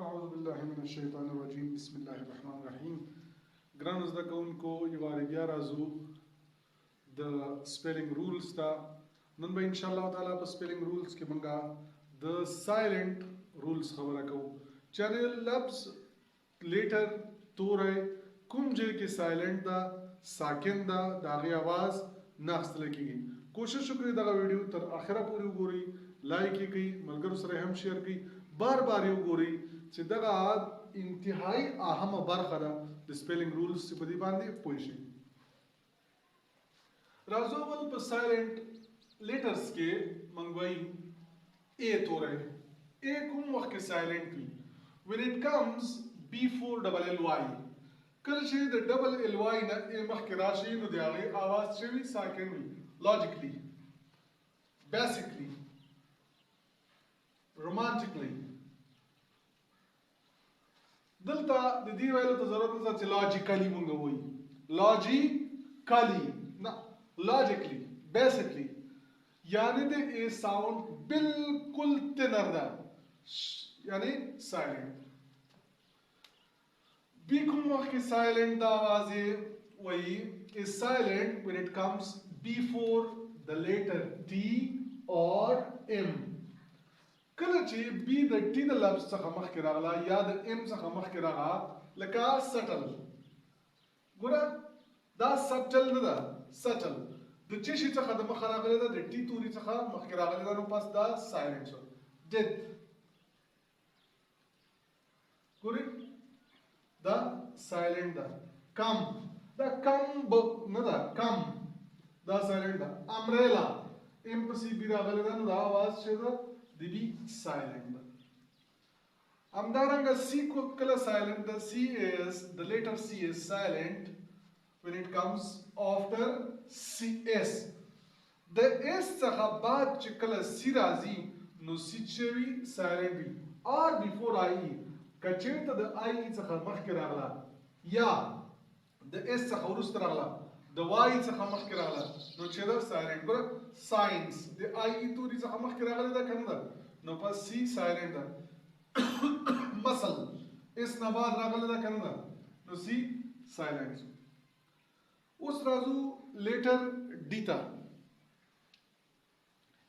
أعوذ بالله من الشيطان الرجيم بسم الله الرحمن الرحيم ګرانو زده کوونکو یو وارې بیا راځو د سپیلنګ رولز ته نن به ان شاء الله تعالی په سپیلنګ رولز کې مونږه د سایلنٹ رولز خبره کوو چې لفظ لیټر تورې کوم ځای کې سایلنٹ دا ساکن دا د هغې اواز نه اخیستل کېږي کوشش وکړئ دغه ویډیو تر اخره پورې وګورئ لایک یې کړئ ملګرو سره هم شیر کړئ بار بار یې وګورئ چې دغه انتهایی اهمه برخه ده د سپیلنګ رولز چې په دې باندې پوه شئ. راځو اول په سایلنٹ لیټرز کې موږ وایو ا توری ا کوم وخت کې سایلنٹ وي when it comes before double ly کله چې د ډبل ال وای نه ا مخکې راشي نو د هغې اواز چې وي ساکن وي logically basically romantically دلته د دې ویلو ته ضرورت نشته چې لاجیکلی مونږ وایو لاجیکلی نه لاجیکلی بیسیکلی یعنی د ای ساوند بالکل تنر ده یعنی سایلنٹ بی کوم وخت کې سایلنٹ دا آوازې وایي is silent when it comes before the letter T or M کله چې بی د ټي د لفظ څخه مخکې راغله یا د ام څخه مخکې راغله لکه سټل ګوره دا سټل نه ده سټل د چې شي څخه د مخه راغلی ده د ټي توري څخه مخکې راغلی ده نو پس دا سایلنټ شو ډیت ګورئ دا سایلنټ ده کم دا کم نه ده کم دا سایلنټ ده امریلا ام پسې بی راغلی ده نو دا اواز چې ده د بی سایلنٹ ده همدارنګه سی کو کله سایلنٹ ده سی is the letter C is silent when it comes after CS د اس څخه بعد چې کله سی راځي نو سی چې وي سایلنٹ وي or before I که چېرته د I څخه مخکې راغله یا د اس څخه وروسته راغله د وای څخه مخکې راغله نو چې ده سایلنٹ ګوره ساینس د آی ای توري څخه مخکې راغلی ده که نه ده نو پس سی سایلنٹ ده مسل اس نه بعد راغلی ده که نه ده نو سی سایلنٹ اوس راځو لیټر ډي ته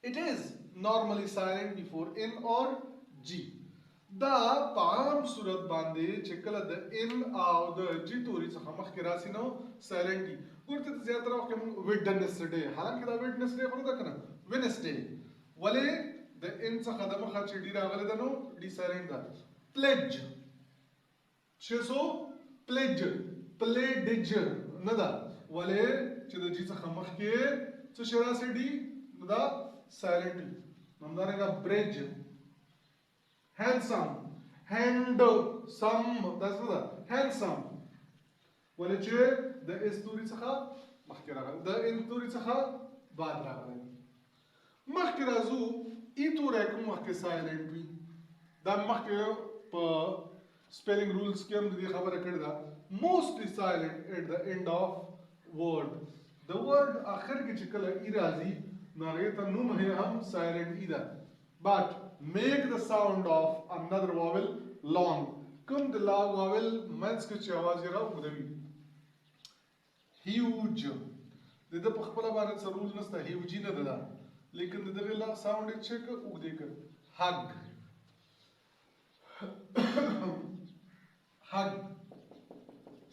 it is normally silent before N or G دا په عام صورت باندې چې کله د ان او د جی توري څخه مخکې راسي نو سایلنٹ دي ورته زیاتره وخت کې موږ ویډنسډے حالانکه دا ویډنسډے خو نه ده که نه وینسډے ولې د ان څخه د مخه چې ډي راغلی ده نو ډي سایلنٹ ده پلیج چې سو پلیج پلیډج نه ده ولې چې د جی څخه مخکې څه شی راسي ډي نو دا سایلنٹ وي همدارنګه بریج handsome handsome that's what handsome ولې چې د اس توري څخه مخکې راغلی د ان توري څخه بعد راغلی مخکې راځو ای توری کوم وخت کې سایلنټ وي دا مخکې په سپیلنګ رولز کې هم د دې خبره کړې ده موسټلی سایلنٹ ایٹ د اینډ آف ورډ د ورډ اخر کې چې کله ای راځي نو هغې ته نوم هم سایلنٹ ای ده but make the sound of another vowel long کوم د لا vowel منځ کې چې اواز یې راوږدوي huge د ده په خپله باندې څه رول نشته هیوجي نه ده دا لیکن د دغې لا ساوند یې چې کړه اوږدې کړ hug hug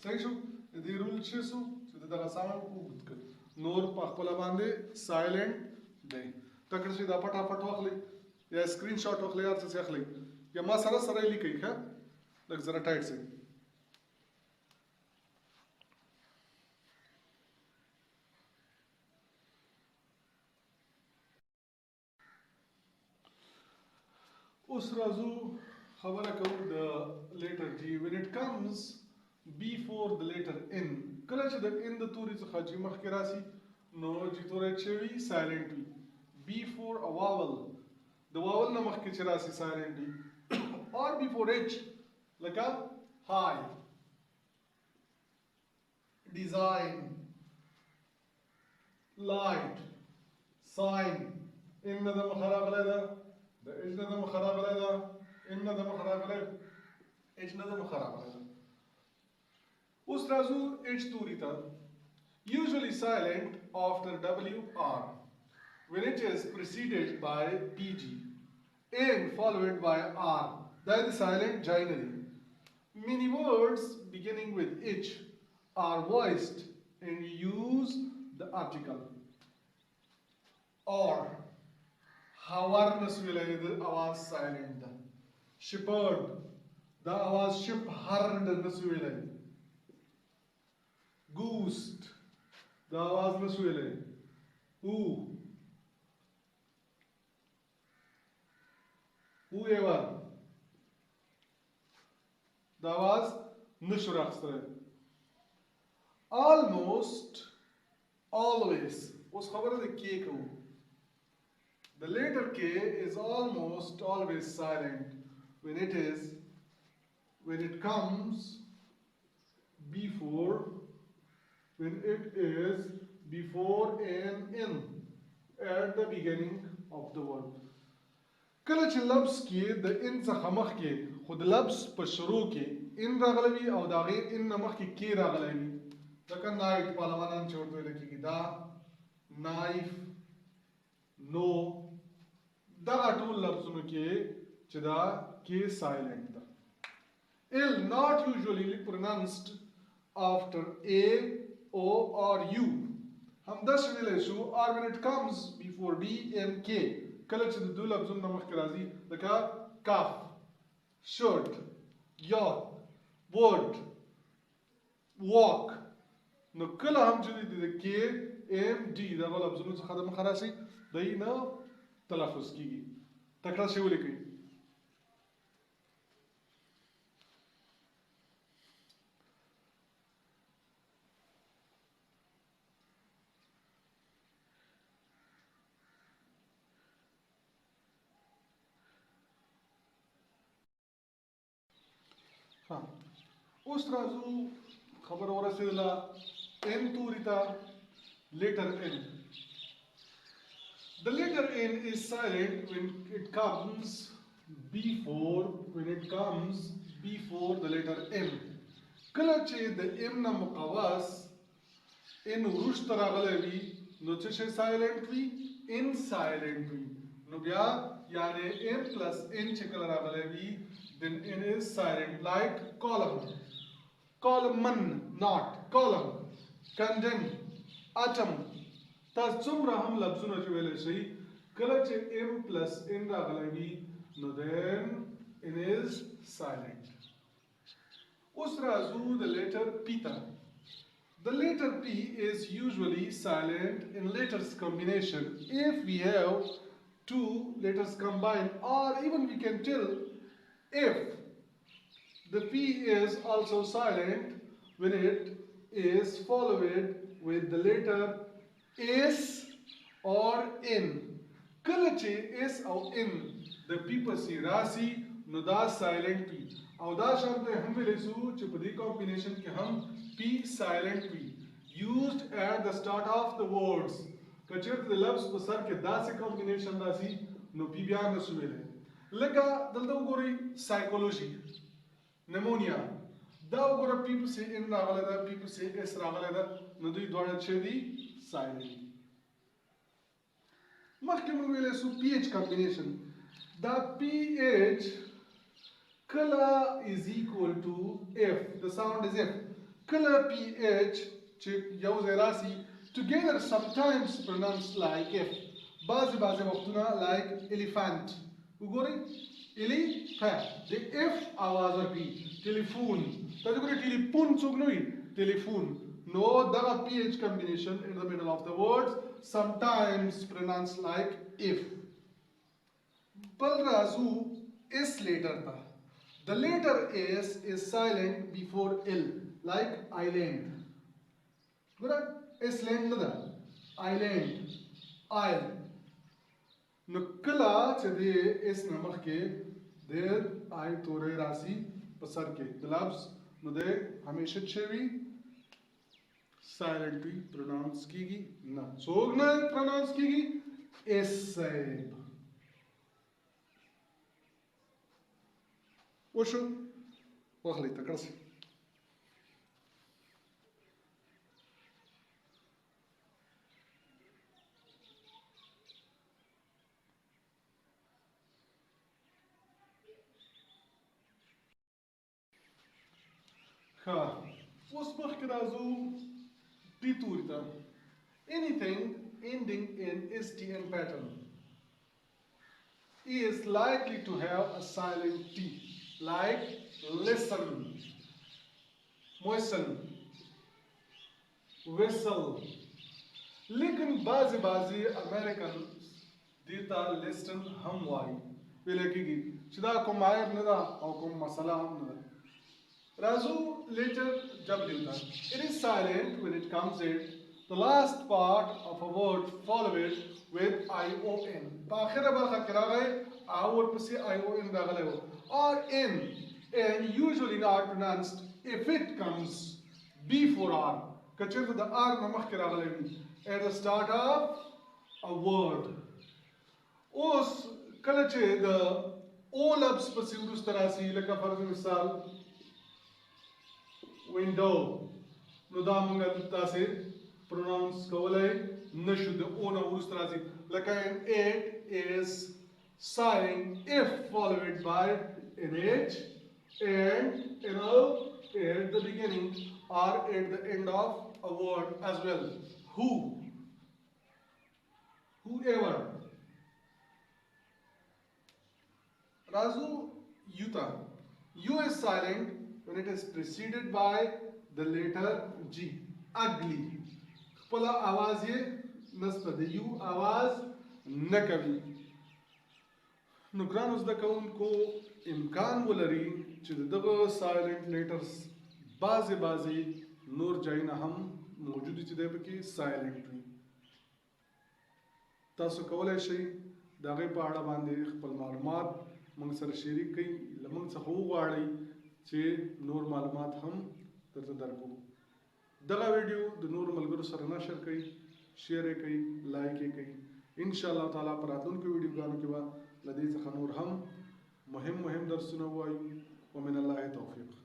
صحیح شو د دې رول چې شو چې د دغه ساوند اوږد کړ نور په خپله باندې سایلنټ دی تکړه شي دا فټافټ واخلئ یا سکرین شاٹ واخلئ هر څه چې اخلئ یا ما سره سره یې لیکئ ښه لږ ذرا ټایټ سئ اوس راځو خبره کوو د لیټر جی when it comes before the letter N کله چې د ان د توري څخه جی مخکې راسي نو جی توری چې وي سایلنټ وي before a vowel د واول نه مخکې چې راسي سایلنټ دي or before H لکه high design light sign ان نه د مخه راغلی ده د اج نه د مخه راغلی ده ان نه د مخه راغلی H नजम खराब है उस Raju H दूरी था usually silent after WR when it is preceded by PG and followed by R that is silent joinery. Many words beginning with H are voiced and use the article or however naswilay आवाज silent da shepherd the आवाज shepherd naswilay goose the आवाज naswilay whoever the आवाज नशुराख्तर almost always उस खबर है K को the letter K is almost always silent when it comes before when it is before an N at the beginning of the word कल च लफ्ज़ के द इन ज़ख़मख के खुद लफ्ज़ पर शुरू के इन रगलवी और दागे इन नमक के रगलवी तक नाइट पालवाना छोड़ते लगी कि दा नाइफ नो दा टूल लफ्ज़ों के चदा के साइलेंट दा ill not usually pronounced after a o or u हम दस मिले शु or when it comes before b and k कल च दो लफ्ज़ों नमक कराजी लगा कफ should yacht would walk नो कल हम जो दी के एम डी दा वाला लफ्ज़ों से खत्म खरासी दही ना तलफ़ुज़ की तकरा से वो लिखी हाँ उस राजू खबर हो रहा है ला N तूरीता letter N. The letter N is silent when it comes before the letter M. कल चे the M ना मुकावास N रुश तरह गलेवी नो चे silent भी N silent भी नो क्या याने M plus N चे कल गलेवी then N is silent like column not column condemn atom tasumra हम लफ्ज़ों ने जो वेले सही कल चे M plus N रागलेवी no then N is silent उस राजू the letter P था the letter P is usually silent in letters combination if we have two letters combined or even we can tell if the P is also silent when it is followed with the letter S or N. Kalache S or N, the people see Rasi, Nuda silent P. Auda shabd hum velesu chupadi combination ke hum P silent P used at the start of the words. Kachir the loves pasar ke da se combination rasi no P byan nasuvele. Lega dalda ugori psychology. Pneumonia. Da ugora people say in ragaleda, people say S ragaleda, nadu dwara chedi silent. Mahkemu vele su pH combination. The pH color is equal to F. The sound is F. Color pH rasi together sometimes pronounced like F. Bazi waktuna like elephant. Ugori elephant. The F आवाज़ भी telephone. तजुगरे telephone चुगनोई telephone. No, the pH combination in the middle of the words sometimes pronounced like if. Balrazu is later था. The letter S is silent before L, like island. Good? Island nada. Island. Isle. Nukla chade is namak ke there I tore rasi pasar ke. The labs nude hamesha chevi silently pronounce कीगी ना सोगना pronounce कीगी S साइब वशु واخلي تكرسي ها وصبح كرازو بيتورتا anything ending in STN pattern is likely to have a silent T, like listen, moisten, whistle. लेकिन बाजी बाजी American दीता Liston हम Y बिलेकीगी शिदा को मायर नदा और को मसला हम नदा राजू later जब देता it is silent when it comes in the last part of a word followed with ION बाखिर बरखा करा गए आवर पसी ION दागले हो or in and usually not pronounced if it comes before R कचर the R नमक करा गले at the start of a word उस कलचे the all ups पसी उस तरह से लगा फर्ज मिसाल window नुदामंगल तासे pronounce कवले नशुद्ध ओना उस तरह से लेकिन it is silent if followed by an H and an O at the beginning or at the end of a word as well. Whoever. Razu Yuta. U is silent when it is preceded by the letter G. Ugly. Pala आवाज ये नस्बत है U आवाज न कभी नुकरान उस दकाउन को इम्कान वलरी चिद दगा silent letters बाज़े बाज़े नूर जाइना हम मौजूद चिदे बकी silent हुई तासु कवले शई दागे पाड़ा बांधे खपल मालूमात मंग सर शरीक कई लमंग सहो वाड़ी चे नूर मालूमात हम दर को दगा वीडियो द नूर मलगुर सर नशर कई शेयर कई लाइक कई इंशाल्लाह ताला पर आतुन के वीडियो गानो के बाद लदीज खनूर हम मुहिम दर्सुना वायु व मिनल्लाहि तौफीक